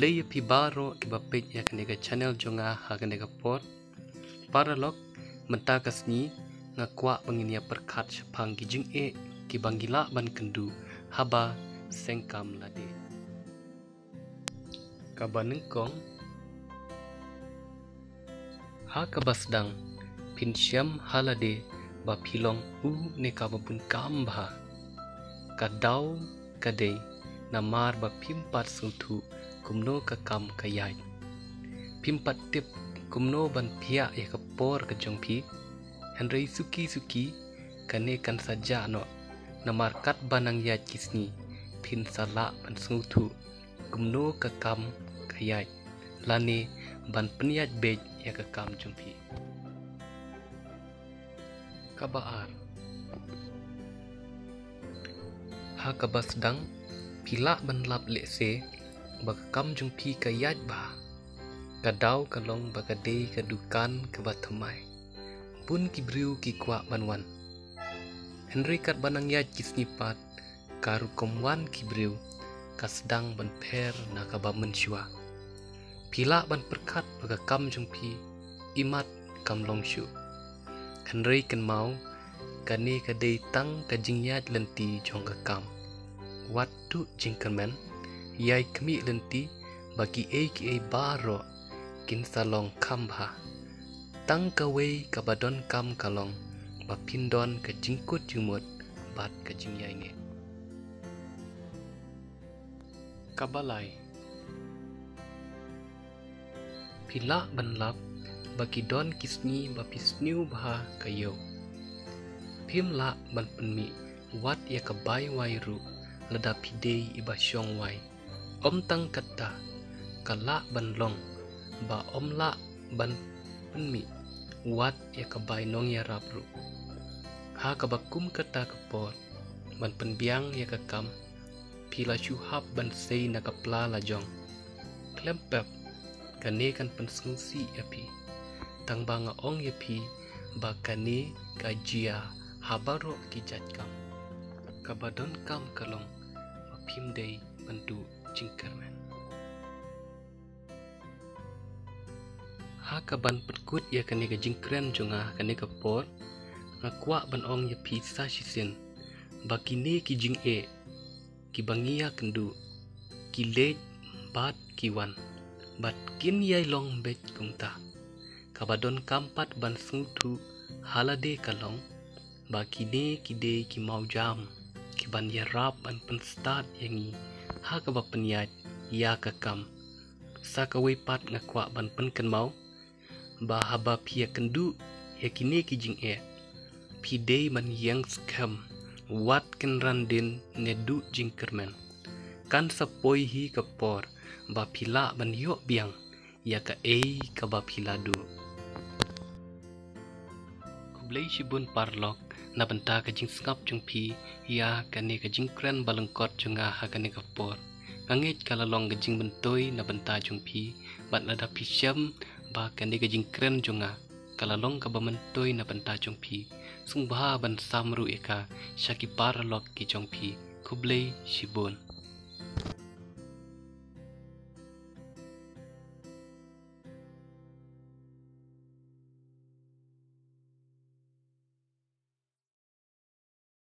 kublay pi baro ibapit ya kanega channel jonga ha kanega pot para lok mentakasni ngakwa penginia perkat sepang gijing ki banggila ban kendu haba sengkam lade kabanengkong ha kabasdang pinsyam halade ba pilong ne kababun kambha kadau kadei namar ba pimpat sultu kumno kakam kayai pimpat tip kumno ban pia ya kapor kejongpi Henry suki kane kan saja no namarkat banang ya kisni pin sala ban sultu kumno kakam kayai lane ban peniat bej ya kakam jongpi kabaar ha kabasdang pila ban lap lese bakam jungpi kayat ba kadau kalong bagade kadukan kebatamai pun kibriu ki kwa banwan Henry kat banang yat kisnipat karu komwan kibriu kasdang ban per na kabamen syua pila ban perkat bagakam jungpi imat kamlong syu Henry kan mau kani kadai tang kajingyat lenti jong kakam watu jingkerman yai kemi lenti bagi aka baro kin salong kambha tang kawe kabadon kam kalong bapindon ke jingkut jumut bat ke jingyai nge kabalai pila banlap bagi don kisni bapisniu baha kayo pimla ban penmi wat ya kabai wairu leda pidei iba syong wai om tang kata kala ban long ba om la ban penmi wat ya kabai nong ya rabru ha kabakum kata kapor ban penbiang ya kakam pila syuhab ban sei na kapla lajong klempep kane kan pensungsi api tang banga ong yapi bakane kajia habaro kijat kam kabadon kam kalong mapim day bantu jingkerman ha kaban perkut ya kane ka jingkren jonga kane ka por ngakwa ban ong yapi sa sisin bakine ki jing ki bangia kendu ki lej bat kiwan bat kin yai long bet kumta kabadon kampat ban sungtu halade kalong bakine kide ki mau jam ki ban yarap ban penstat yangi ha ka ba penyat ya kakam sa ka pat ngakwa ban penken mau ba haba pia kendu yakine ki jing pide man yang skam wat ken randin nedu jingkerman kan sapoi hi kapor ba pila ban yo biang ya ka ka ba pila du kublai shibun parlok na banta ka jing skap jung pi ya kane ka jing kran balengkot junga ha kane ka por ngangit kala long ka jing bentoi na banta jung pi bat lada pisyam ba kane ka jing kran junga kala long ka bamantoi na banta jung pi sung ba ban samru eka syaki parlok ki jung pi kublai shibun